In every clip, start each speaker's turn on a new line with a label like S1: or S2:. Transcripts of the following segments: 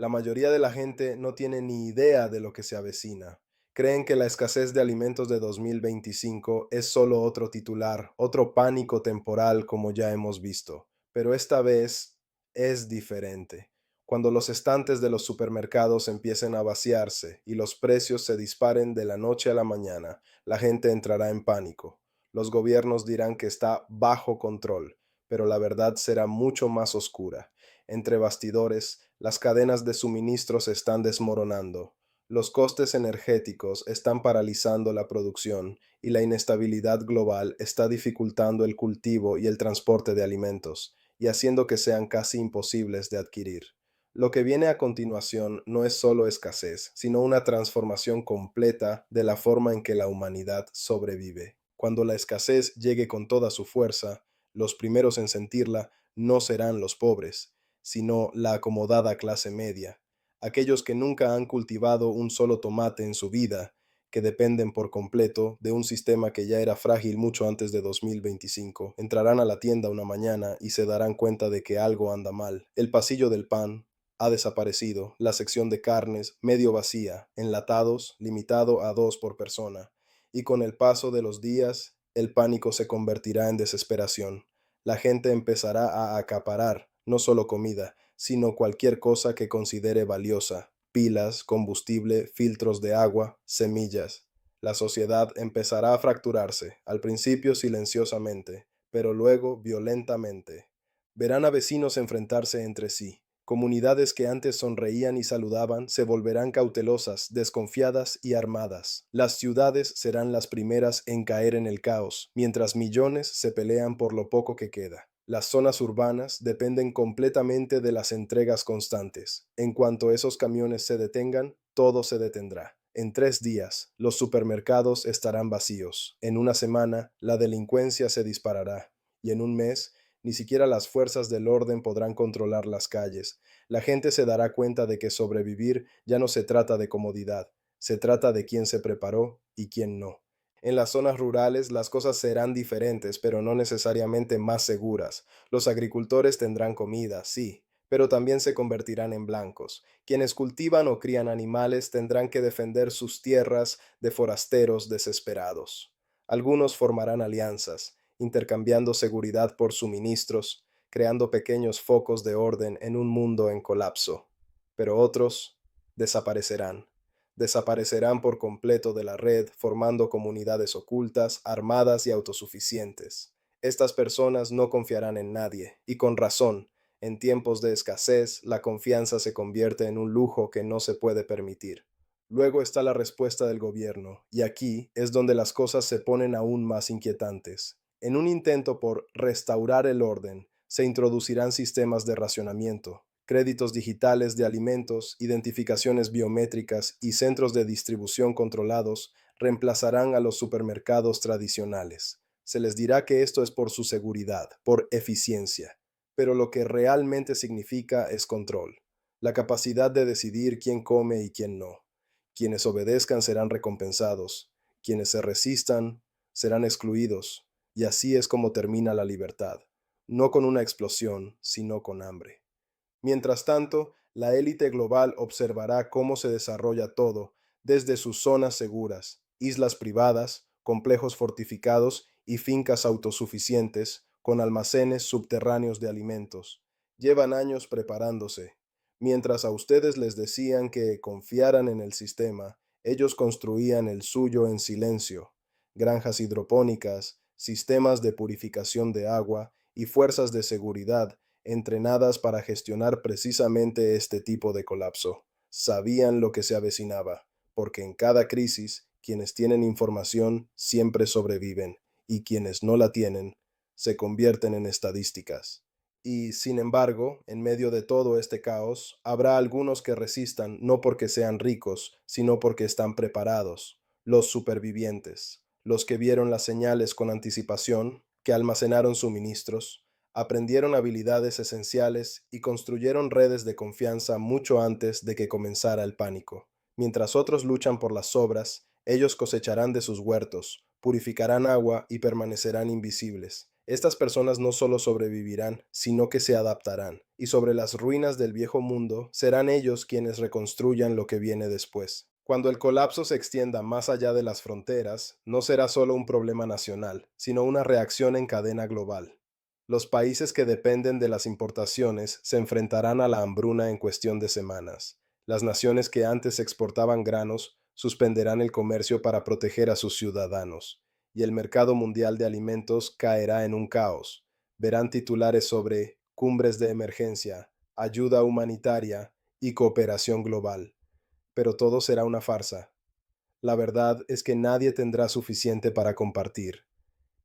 S1: La mayoría de la gente no tiene ni idea de lo que se avecina. Creen que la escasez de alimentos de 2025 es solo otro titular, otro pánico temporal como ya hemos visto. Pero esta vez es diferente. Cuando los estantes de los supermercados empiecen a vaciarse y los precios se disparen de la noche a la mañana, la gente entrará en pánico. Los gobiernos dirán que está bajo control, pero la verdad será mucho más oscura. Entre bastidores, las cadenas de suministro se están desmoronando. Los costes energéticos están paralizando la producción y la inestabilidad global está dificultando el cultivo y el transporte de alimentos y haciendo que sean casi imposibles de adquirir. Lo que viene a continuación no es solo escasez, sino una transformación completa de la forma en que la humanidad sobrevive. Cuando la escasez llegue con toda su fuerza, los primeros en sentirla no serán los pobres, sino la acomodada clase media, aquellos que nunca han cultivado un solo tomate en su vida, que dependen por completo de un sistema que ya era frágil mucho antes de 2025, entrarán a la tienda una mañana y se darán cuenta de que algo anda mal. El pasillo del pan ha desaparecido, la sección de carnes medio vacía, enlatados, limitado a 2 por persona, y con el paso de los días, el pánico se convertirá en desesperación. La gente empezará a acaparar no solo comida, sino cualquier cosa que considere valiosa: pilas, combustible, filtros de agua, semillas. La sociedad empezará a fracturarse, al principio silenciosamente, pero luego violentamente. Verán a vecinos enfrentarse entre sí. Comunidades que antes sonreían y saludaban se volverán cautelosas, desconfiadas y armadas. Las ciudades serán las primeras en caer en el caos, mientras millones se pelean por lo poco que queda. Las zonas urbanas dependen completamente de las entregas constantes. En cuanto esos camiones se detengan, todo se detendrá. En 3 días, los supermercados estarán vacíos. En una semana, la delincuencia se disparará. Y en un mes, ni siquiera las fuerzas del orden podrán controlar las calles. La gente se dará cuenta de que sobrevivir ya no se trata de comodidad, se trata de quién se preparó y quién no. En las zonas rurales las cosas serán diferentes, pero no necesariamente más seguras. Los agricultores tendrán comida, sí, pero también se convertirán en blancos. Quienes cultivan o crían animales tendrán que defender sus tierras de forasteros desesperados. Algunos formarán alianzas, intercambiando seguridad por suministros, creando pequeños focos de orden en un mundo en colapso. Pero otros desaparecerán. Desaparecerán por completo de la red, formando comunidades ocultas, armadas y autosuficientes. Estas personas no confiarán en nadie, y con razón. En tiempos de escasez, la confianza se convierte en un lujo que no se puede permitir. Luego está la respuesta del gobierno, y aquí es donde las cosas se ponen aún más inquietantes. En un intento por restaurar el orden, se introducirán sistemas de racionamiento, créditos digitales de alimentos, identificaciones biométricas y centros de distribución controlados reemplazarán a los supermercados tradicionales. Se les dirá que esto es por su seguridad, por eficiencia, pero lo que realmente significa es control, la capacidad de decidir quién come y quién no. Quienes obedezcan serán recompensados, quienes se resistan serán excluidos, y así es como termina la libertad, no con una explosión, sino con hambre. Mientras tanto, la élite global observará cómo se desarrolla todo desde sus zonas seguras, islas privadas, complejos fortificados y fincas autosuficientes con almacenes subterráneos de alimentos. Llevan años preparándose. Mientras a ustedes les decían que confiaran en el sistema, ellos construían el suyo en silencio: granjas hidropónicas, sistemas de purificación de agua y fuerzas de seguridad entrenadas para gestionar precisamente este tipo de colapso. Sabían lo que se avecinaba, porque en cada crisis quienes tienen información siempre sobreviven y quienes no la tienen se convierten en estadísticas. Y, sin embargo, en medio de todo este caos, habrá algunos que resistan no porque sean ricos, sino porque están preparados: los supervivientes, los que vieron las señales con anticipación, que almacenaron suministros, aprendieron habilidades esenciales y construyeron redes de confianza mucho antes de que comenzara el pánico. Mientras otros luchan por las sobras, ellos cosecharán de sus huertos, purificarán agua y permanecerán invisibles, Estas personas no solo sobrevivirán, sino que se adaptarán, y sobre las ruinas del viejo mundo serán ellos quienes reconstruyan lo que viene después. Cuando el colapso se extienda más allá de las fronteras, no será solo un problema nacional, sino una reacción en cadena global. Los países que dependen de las importaciones se enfrentarán a la hambruna en cuestión de semanas. Las naciones que antes exportaban granos suspenderán el comercio para proteger a sus ciudadanos, y el mercado mundial de alimentos caerá en un caos. Verán titulares sobre cumbres de emergencia, ayuda humanitaria y cooperación global. Pero todo será una farsa. La verdad es que nadie tendrá suficiente para compartir.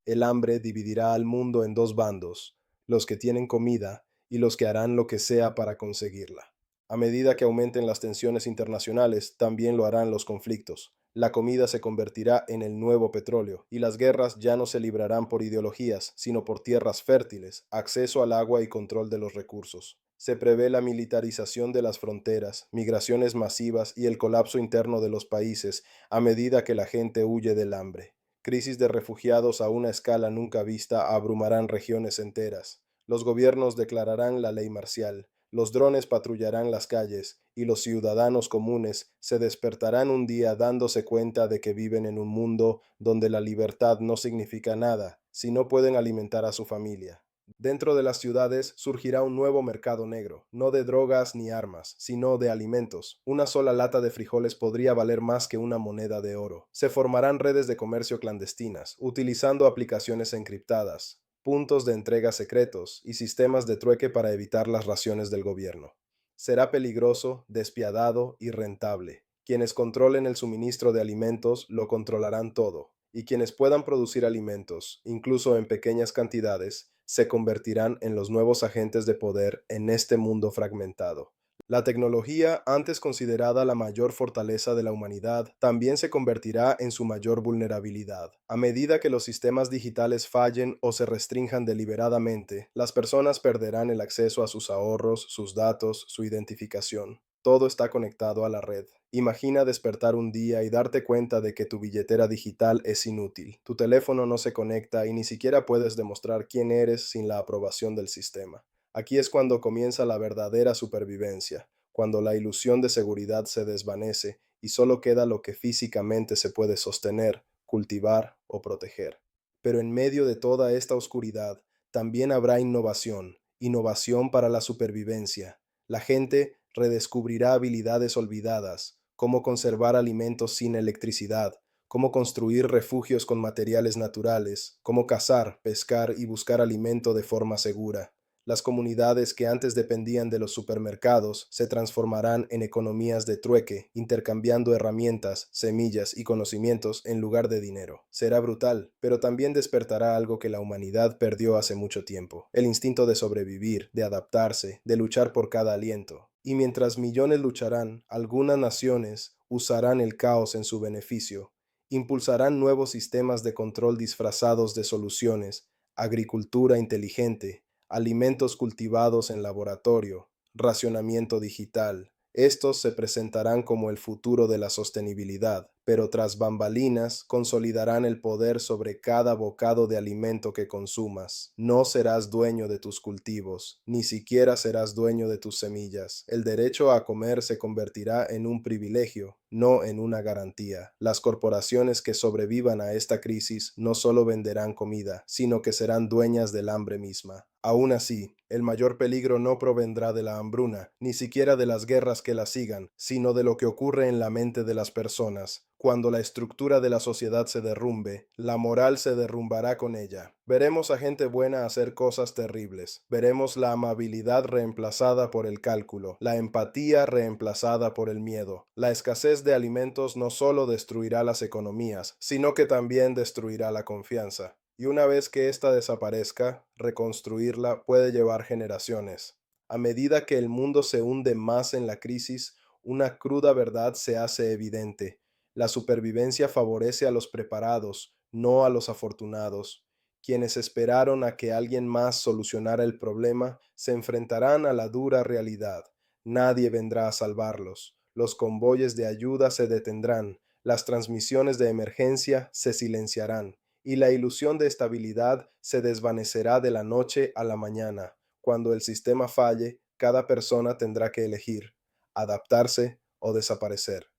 S1: El hambre dividirá al mundo en dos bandos, los que tienen comida y los que harán lo que sea para conseguirla. A medida que aumenten las tensiones internacionales, también lo harán los conflictos. La comida se convertirá en el nuevo petróleo, y las guerras ya no se librarán por ideologías, sino por tierras fértiles, acceso al agua y control de los recursos. Se prevé la militarización de las fronteras, migraciones masivas y el colapso interno de los países a medida que la gente huye del hambre. Crisis de refugiados a una escala nunca vista abrumarán regiones enteras. Los gobiernos declararán la ley marcial, los drones patrullarán las calles y los ciudadanos comunes se despertarán un día dándose cuenta de que viven en un mundo donde la libertad no significa nada si no pueden alimentar a su familia. Dentro de las ciudades surgirá un nuevo mercado negro, no de drogas ni armas, sino de alimentos. Una sola lata de frijoles podría valer más que una moneda de oro. Se formarán redes de comercio clandestinas, utilizando aplicaciones encriptadas, puntos de entrega secretos y sistemas de trueque para evitar las raciones del gobierno. Será peligroso, despiadado y rentable. Quienes controlen el suministro de alimentos lo controlarán todo, y quienes puedan producir alimentos, incluso en pequeñas cantidades, se convertirán en los nuevos agentes de poder en este mundo fragmentado. La tecnología, antes considerada la mayor fortaleza de la humanidad, también se convertirá en su mayor vulnerabilidad. A medida que los sistemas digitales fallen o se restrinjan deliberadamente, las personas perderán el acceso a sus ahorros, sus datos, su identificación. Todo está conectado a la red. Imagina despertar un día y darte cuenta de que tu billetera digital es inútil. Tu teléfono no se conecta y ni siquiera puedes demostrar quién eres sin la aprobación del sistema. Aquí es cuando comienza la verdadera supervivencia, cuando la ilusión de seguridad se desvanece y solo queda lo que físicamente se puede sostener, cultivar o proteger. Pero en medio de toda esta oscuridad, también habrá innovación, innovación para la supervivencia. La gente redescubrirá habilidades olvidadas, cómo conservar alimentos sin electricidad, cómo construir refugios con materiales naturales, cómo cazar, pescar y buscar alimento de forma segura. Las comunidades que antes dependían de los supermercados se transformarán en economías de trueque, intercambiando herramientas, semillas y conocimientos en lugar de dinero. Será brutal, pero también despertará algo que la humanidad perdió hace mucho tiempo: el instinto de sobrevivir, de adaptarse, de luchar por cada aliento. Y mientras millones lucharán, algunas naciones usarán el caos en su beneficio, impulsarán nuevos sistemas de control disfrazados de soluciones, agricultura inteligente, alimentos cultivados en laboratorio, racionamiento digital. Estos se presentarán como el futuro de la sostenibilidad, pero tras bambalinas consolidarán el poder sobre cada bocado de alimento que consumas. No serás dueño de tus cultivos, ni siquiera serás dueño de tus semillas. El derecho a comer se convertirá en un privilegio, no en una garantía. Las corporaciones que sobrevivan a esta crisis no solo venderán comida, sino que serán dueñas del hambre misma. Aún así, el mayor peligro no provendrá de la hambruna, ni siquiera de las guerras que la sigan, sino de lo que ocurre en la mente de las personas. Cuando la estructura de la sociedad se derrumbe, la moral se derrumbará con ella. Veremos a gente buena hacer cosas terribles. Veremos la amabilidad reemplazada por el cálculo, la empatía reemplazada por el miedo. La escasez de alimentos no solo destruirá las economías, sino que también destruirá la confianza. Y una vez que ésta desaparezca, reconstruirla puede llevar generaciones. A medida que el mundo se hunde más en la crisis, una cruda verdad se hace evidente: la supervivencia favorece a los preparados, no a los afortunados. Quienes esperaron a que alguien más solucionara el problema se enfrentarán a la dura realidad. Nadie vendrá a salvarlos. Los convoyes de ayuda se detendrán, las transmisiones de emergencia se silenciarán, y la ilusión de estabilidad se desvanecerá de la noche a la mañana. Cuando el sistema falle, cada persona tendrá que elegir, adaptarse o desaparecer.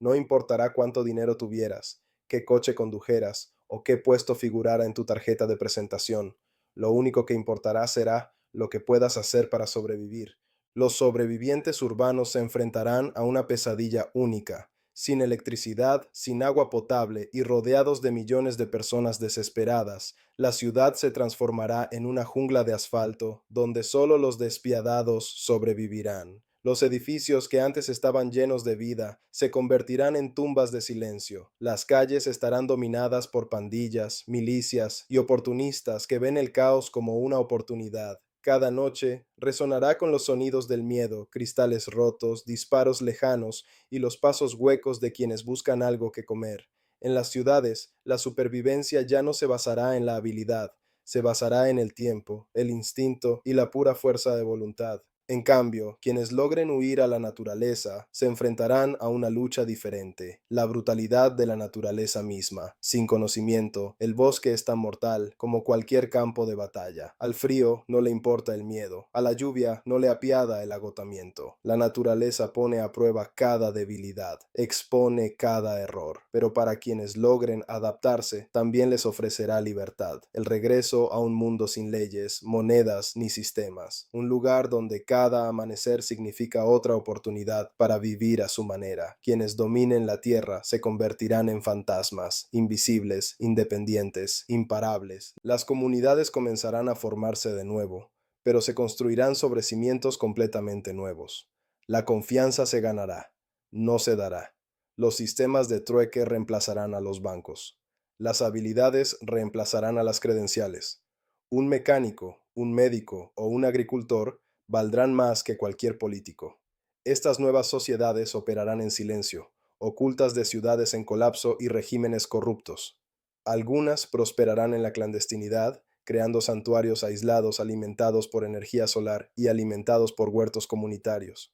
S1: No importará cuánto dinero tuvieras, qué coche condujeras o qué puesto figurara en tu tarjeta de presentación. Lo único que importará será lo que puedas hacer para sobrevivir. Los sobrevivientes urbanos se enfrentarán a una pesadilla única, sin electricidad, sin agua potable y rodeados de millones de personas desesperadas. La ciudad se transformará en una jungla de asfalto donde solo los despiadados sobrevivirán. Los edificios que antes estaban llenos de vida se convertirán en tumbas de silencio. Las calles estarán dominadas por pandillas, milicias y oportunistas que ven el caos como una oportunidad. Cada noche resonará con los sonidos del miedo, cristales rotos, disparos lejanos y los pasos huecos de quienes buscan algo que comer. En las ciudades, la supervivencia ya no se basará en la habilidad, se basará en el tiempo, el instinto y la pura fuerza de voluntad. En cambio, quienes logren huir a la naturaleza se enfrentarán a una lucha diferente, la brutalidad de la naturaleza misma. Sin conocimiento, el bosque es tan mortal como cualquier campo de batalla. Al frío no le importa el miedo, a la lluvia no le apiada el agotamiento. La naturaleza pone a prueba cada debilidad, expone cada error, pero para quienes logren adaptarse, también les ofrecerá libertad, el regreso a un mundo sin leyes, monedas ni sistemas, un lugar donde cada amanecer significa otra oportunidad para vivir a su manera. Quienes dominen la tierra se convertirán en fantasmas, invisibles, independientes, imparables. Las comunidades comenzarán a formarse de nuevo, pero se construirán sobre cimientos completamente nuevos. La confianza se ganará, no se dará. Los sistemas de trueque reemplazarán a los bancos. Las habilidades reemplazarán a las credenciales. Un mecánico, un médico o un agricultor valdrán más que cualquier político. Estas nuevas sociedades operarán en silencio, ocultas de ciudades en colapso y regímenes corruptos. Algunas prosperarán en la clandestinidad, creando santuarios aislados alimentados por energía solar y alimentados por huertos comunitarios.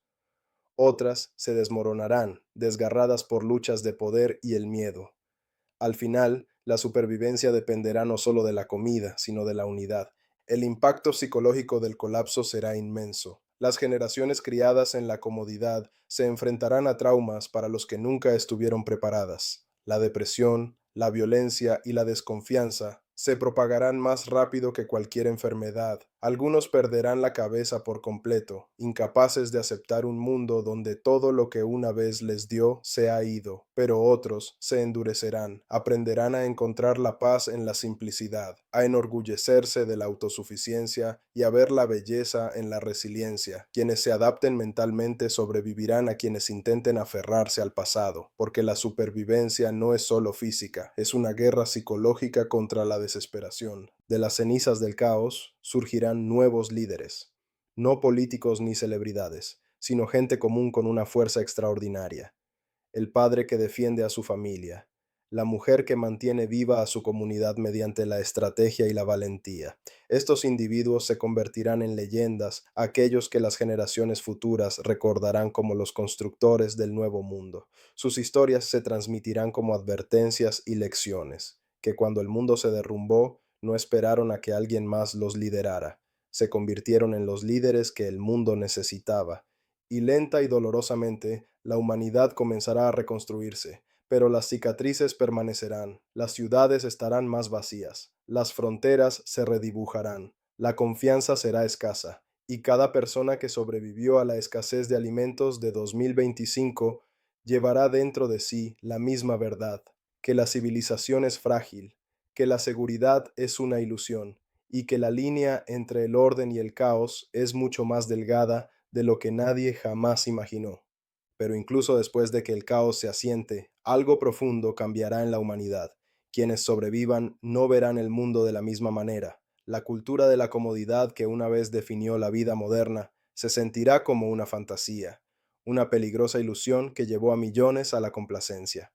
S1: Otras se desmoronarán, desgarradas por luchas de poder y el miedo. Al final, la supervivencia dependerá no solo de la comida, sino de la unidad. El impacto psicológico del colapso será inmenso. Las generaciones criadas en la comodidad se enfrentarán a traumas para los que nunca estuvieron preparadas. La depresión, la violencia y la desconfianza se propagarán más rápido que cualquier enfermedad. Algunos perderán la cabeza por completo, incapaces de aceptar un mundo donde todo lo que una vez les dio se ha ido, pero otros se endurecerán, aprenderán a encontrar la paz en la simplicidad, a enorgullecerse de la autosuficiencia y a ver la belleza en la resiliencia. Quienes se adapten mentalmente sobrevivirán a quienes intenten aferrarse al pasado, porque la supervivencia no es solo física, es una guerra psicológica contra la desesperación. De las cenizas del caos surgirán nuevos líderes, no políticos ni celebridades, sino gente común con una fuerza extraordinaria. El padre que defiende a su familia, la mujer que mantiene viva a su comunidad mediante la estrategia y la valentía. Estos individuos se convertirán en leyendas, aquellos que las generaciones futuras recordarán como los constructores del nuevo mundo. Sus historias se transmitirán como advertencias y lecciones, que cuando el mundo se derrumbó, no esperaron a que alguien más los liderara. Se convirtieron en los líderes que el mundo necesitaba, y lenta y dolorosamente la humanidad comenzará a reconstruirse, pero las cicatrices permanecerán, las ciudades estarán más vacías, las fronteras se redibujarán, la confianza será escasa, y cada persona que sobrevivió a la escasez de alimentos de 2025 llevará dentro de sí la misma verdad, que la civilización es frágil, que la seguridad es una ilusión, y que la línea entre el orden y el caos es mucho más delgada de lo que nadie jamás imaginó. Pero incluso después de que el caos se asiente, algo profundo cambiará en la humanidad. Quienes sobrevivan no verán el mundo de la misma manera. La cultura de la comodidad que una vez definió la vida moderna se sentirá como una fantasía, una peligrosa ilusión que llevó a millones a la complacencia.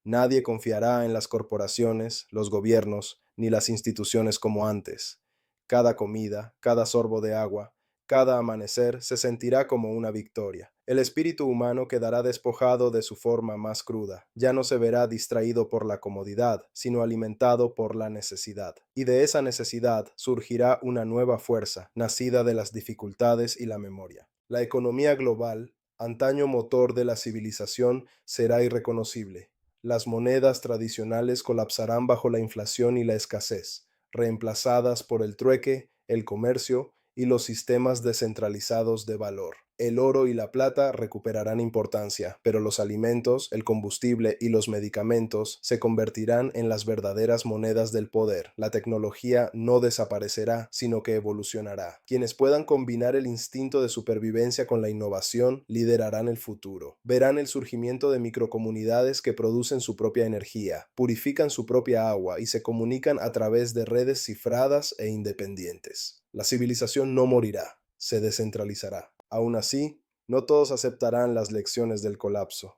S1: Nadie confiará en las corporaciones, los gobiernos, ni las instituciones como antes. Cada comida, cada sorbo de agua, cada amanecer se sentirá como una victoria. El espíritu humano quedará despojado de su forma más cruda. Ya no se verá distraído por la comodidad, sino alimentado por la necesidad. Y de esa necesidad surgirá una nueva fuerza, nacida de las dificultades y la memoria. La economía global, antaño motor de la civilización, será irreconocible. Las monedas tradicionales colapsarán bajo la inflación y la escasez, reemplazadas por el trueque, el comercio y los sistemas descentralizados de valor. El oro y la plata recuperarán importancia, pero los alimentos, el combustible y los medicamentos se convertirán en las verdaderas monedas del poder. La tecnología no desaparecerá, sino que evolucionará. Quienes puedan combinar el instinto de supervivencia con la innovación liderarán el futuro. Verán el surgimiento de microcomunidades que producen su propia energía, purifican su propia agua y se comunican a través de redes cifradas e independientes. La civilización no morirá, se descentralizará. Aún así, no todos aceptarán las lecciones del colapso.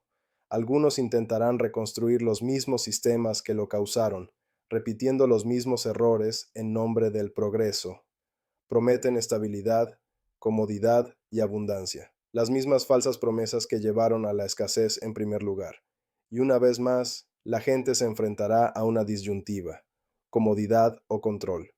S1: Algunos intentarán reconstruir los mismos sistemas que lo causaron, repitiendo los mismos errores en nombre del progreso. Prometen estabilidad, comodidad y abundancia, las mismas falsas promesas que llevaron a la escasez en primer lugar. Y una vez más, la gente se enfrentará a una disyuntiva: comodidad o control.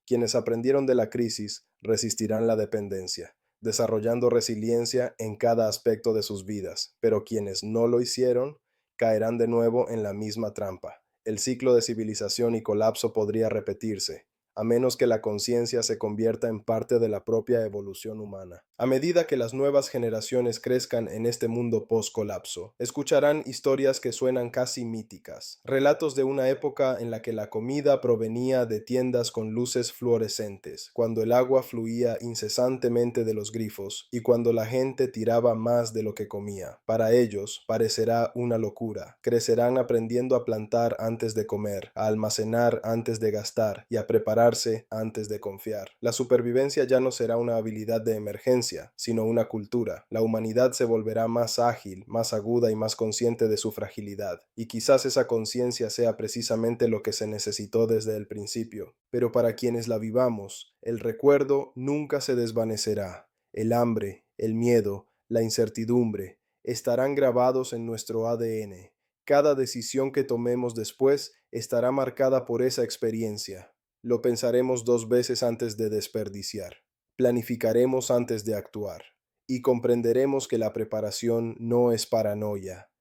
S1: Quienes aprendieron de la crisis resistirán la dependencia, desarrollando resiliencia en cada aspecto de sus vidas, pero quienes no lo hicieron caerán de nuevo en la misma trampa. El ciclo de civilización y colapso podría repetirse, a menos que la conciencia se convierta en parte de la propia evolución humana. A medida que las nuevas generaciones crezcan en este mundo post-colapso, escucharán historias que suenan casi míticas, relatos de una época en la que la comida provenía de tiendas con luces fluorescentes, cuando el agua fluía incesantemente de los grifos y cuando la gente tiraba más de lo que comía. Para ellos parecerá una locura. Crecerán aprendiendo a plantar antes de comer, a almacenar antes de gastar y a preparar antes de confiar. La supervivencia ya no será una habilidad de emergencia, sino una cultura. La humanidad se volverá más ágil, más aguda y más consciente de su fragilidad. Y quizás esa conciencia sea precisamente lo que se necesitó desde el principio. Pero para quienes la vivamos, el recuerdo nunca se desvanecerá. El hambre, el miedo, la incertidumbre estarán grabados en nuestro ADN. Cada decisión que tomemos después estará marcada por esa experiencia. Lo pensaremos 2 veces antes de desperdiciar. Planificaremos antes de actuar. Y comprenderemos que la preparación no es paranoia,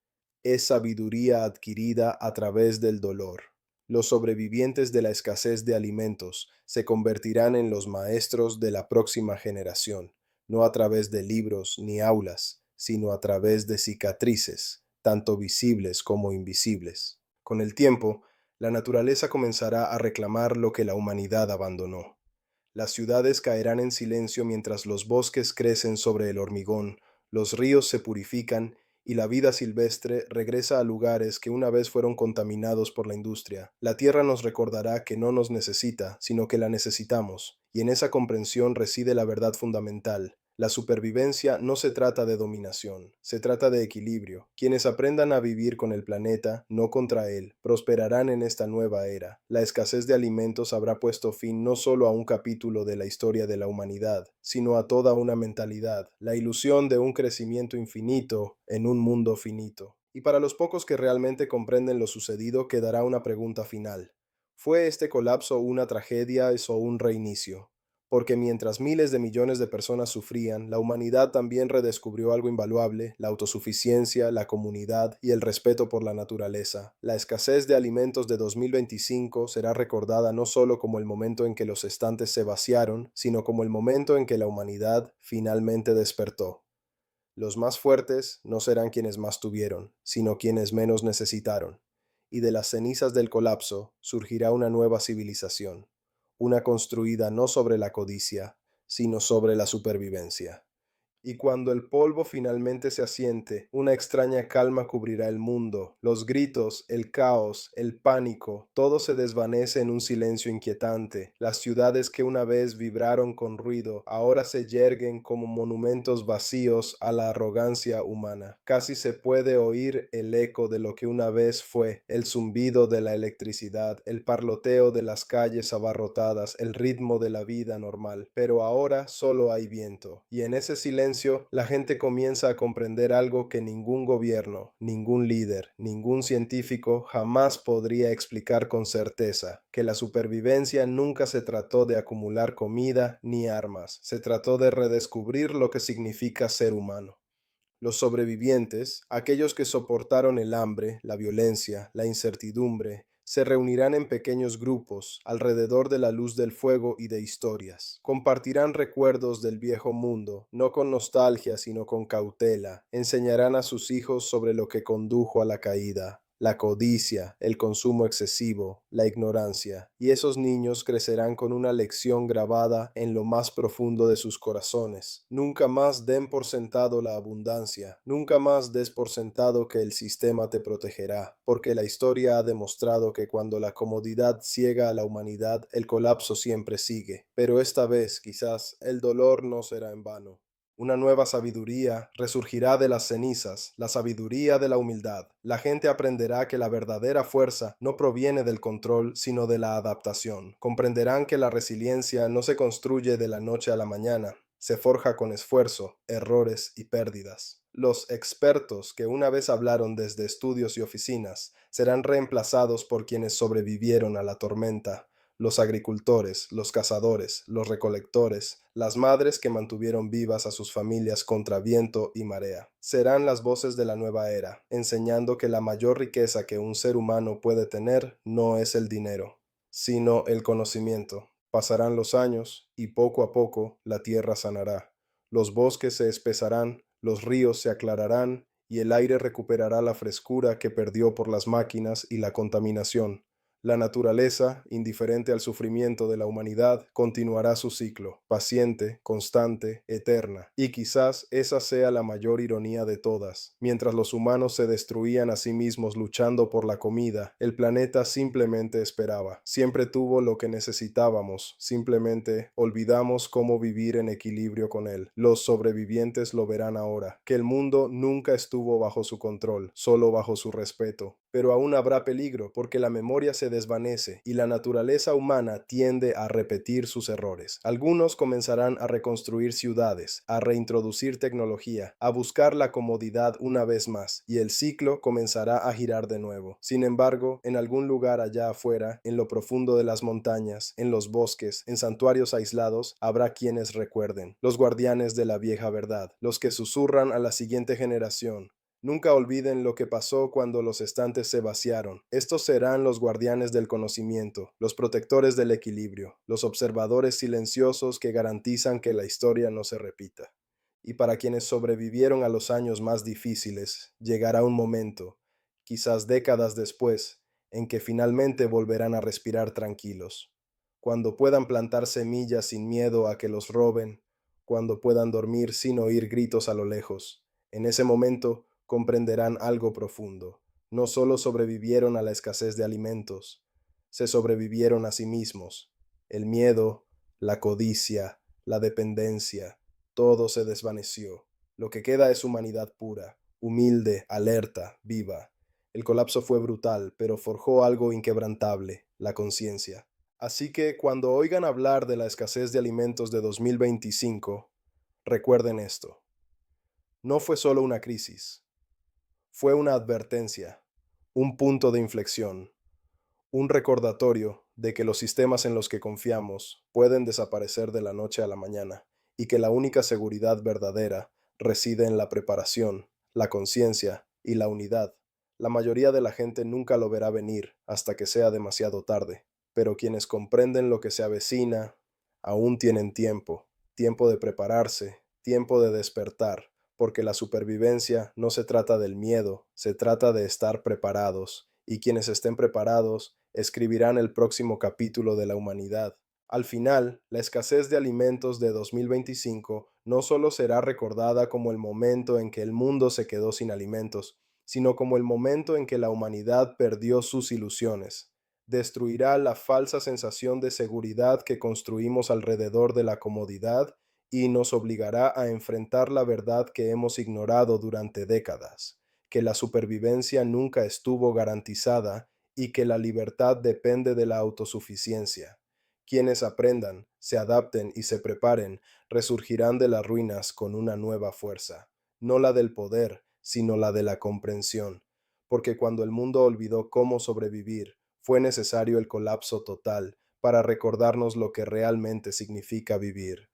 S1: es sabiduría adquirida a través del dolor. Los sobrevivientes de la escasez de alimentos se convertirán en los maestros de la próxima generación, no a través de libros ni aulas, sino a través de cicatrices, tanto visibles como invisibles. Con el tiempo, la naturaleza comenzará a reclamar lo que la humanidad abandonó. Las ciudades caerán en silencio mientras los bosques crecen sobre el hormigón, los ríos se purifican y la vida silvestre regresa a lugares que una vez fueron contaminados por la industria. La tierra nos recordará que no nos necesita, sino que la necesitamos, y en esa comprensión reside la verdad fundamental. La supervivencia no se trata de dominación, se trata de equilibrio. Quienes aprendan a vivir con el planeta, no contra él, prosperarán en esta nueva era. La escasez de alimentos habrá puesto fin no solo a un capítulo de la historia de la humanidad, sino a toda una mentalidad, la ilusión de un crecimiento infinito en un mundo finito. Y para los pocos que realmente comprenden lo sucedido quedará una pregunta final. ¿Fue este colapso una tragedia o un reinicio? Porque mientras miles de millones de personas sufrían, la humanidad también redescubrió algo invaluable: la autosuficiencia, la comunidad y el respeto por la naturaleza. La escasez de alimentos de 2025 será recordada no solo como el momento en que los estantes se vaciaron, sino como el momento en que la humanidad finalmente despertó. Los más fuertes no serán quienes más tuvieron, sino quienes menos necesitaron. Y de las cenizas del colapso surgirá una nueva civilización, una construida no sobre la codicia, sino sobre la supervivencia. Y cuando el polvo finalmente se asiente, una extraña calma cubrirá el mundo. Los gritos, el caos, el pánico, todo se desvanece en un silencio inquietante. Las ciudades que una vez vibraron con ruido, ahora se yerguen como monumentos vacíos a la arrogancia humana. Casi se puede oír el eco de lo que una vez fue, el zumbido de la electricidad, el parloteo de las calles abarrotadas, el ritmo de la vida normal. Pero ahora solo hay viento, y en ese silencio silencio, la gente comienza a comprender algo que ningún gobierno, ningún líder, ningún científico jamás podría explicar con certeza, que la supervivencia nunca se trató de acumular comida ni armas, se trató de redescubrir lo que significa ser humano. Los sobrevivientes, aquellos que soportaron el hambre, la violencia, la incertidumbre, se reunirán en pequeños grupos alrededor de la luz del fuego y de historias. Compartirán recuerdos del viejo mundo, no con nostalgia, sino con cautela. Enseñarán a sus hijos sobre lo que condujo a la caída, la codicia, el consumo excesivo, la ignorancia, y esos niños crecerán con una lección grabada en lo más profundo de sus corazones. Nunca más den por sentado la abundancia, nunca más des por sentado que el sistema te protegerá, porque la historia ha demostrado que cuando la comodidad ciega a la humanidad, el colapso siempre sigue. Pero esta vez, quizás, el dolor no será en vano. Una nueva sabiduría resurgirá de las cenizas, la sabiduría de la humildad. La gente aprenderá que la verdadera fuerza no proviene del control, sino de la adaptación. Comprenderán que la resiliencia no se construye de la noche a la mañana, se forja con esfuerzo, errores y pérdidas. Los expertos que una vez hablaron desde estudios y oficinas serán reemplazados por quienes sobrevivieron a la tormenta, los agricultores, los cazadores, los recolectores, las madres que mantuvieron vivas a sus familias contra viento y marea. Serán las voces de la nueva era, enseñando que la mayor riqueza que un ser humano puede tener no es el dinero, sino el conocimiento. Pasarán los años y poco a poco la tierra sanará. Los bosques se espesarán, los ríos se aclararán y el aire recuperará la frescura que perdió por las máquinas y la contaminación. La naturaleza, indiferente al sufrimiento de la humanidad, continuará su ciclo, paciente, constante, eterna. Y quizás esa sea la mayor ironía de todas. Mientras los humanos se destruían a sí mismos luchando por la comida, el planeta simplemente esperaba. Siempre tuvo lo que necesitábamos, simplemente olvidamos cómo vivir en equilibrio con él. Los sobrevivientes lo verán ahora, que el mundo nunca estuvo bajo su control, solo bajo su respeto. Pero aún habrá peligro, porque la memoria se desvanece y la naturaleza humana tiende a repetir sus errores. Algunos comenzarán a reconstruir ciudades, a reintroducir tecnología, a buscar la comodidad una vez más, y el ciclo comenzará a girar de nuevo. Sin embargo, en algún lugar allá afuera, en lo profundo de las montañas, en los bosques, en santuarios aislados, habrá quienes recuerden, los guardianes de la vieja verdad, los que susurran a la siguiente generación: nunca olviden lo que pasó cuando los estantes se vaciaron. Estos serán los guardianes del conocimiento, los protectores del equilibrio, los observadores silenciosos que garantizan que la historia no se repita. Y para quienes sobrevivieron a los años más difíciles, llegará un momento, quizás décadas después, en que finalmente volverán a respirar tranquilos, cuando puedan plantar semillas sin miedo a que los roben, cuando puedan dormir sin oír gritos a lo lejos. En ese momento, comprenderán algo profundo. No solo sobrevivieron a la escasez de alimentos, se sobrevivieron a sí mismos. El miedo, la codicia, la dependencia, todo se desvaneció. Lo que queda es humanidad pura, humilde, alerta, viva. El colapso fue brutal, pero forjó algo inquebrantable, la conciencia. Así que cuando oigan hablar de la escasez de alimentos de 2025, recuerden esto. No fue solo una crisis. Fue una advertencia, un punto de inflexión, un recordatorio de que los sistemas en los que confiamos pueden desaparecer de la noche a la mañana y que la única seguridad verdadera reside en la preparación, la conciencia y la unidad. La mayoría de la gente nunca lo verá venir hasta que sea demasiado tarde, pero quienes comprenden lo que se avecina aún tienen tiempo, tiempo de prepararse, tiempo de despertar, porque la supervivencia no se trata del miedo, se trata de estar preparados, y quienes estén preparados escribirán el próximo capítulo de la humanidad. Al final, la escasez de alimentos de 2025 no solo será recordada como el momento en que el mundo se quedó sin alimentos, sino como el momento en que la humanidad perdió sus ilusiones. Destruirá la falsa sensación de seguridad que construimos alrededor de la comodidad y nos obligará a enfrentar la verdad que hemos ignorado durante décadas, que la supervivencia nunca estuvo garantizada y que la libertad depende de la autosuficiencia, Quienes aprendan, se adapten y se preparen, resurgirán de las ruinas con una nueva fuerza, no la del poder, sino la de la comprensión, porque cuando el mundo olvidó cómo sobrevivir, fue necesario el colapso total para recordarnos lo que realmente significa vivir.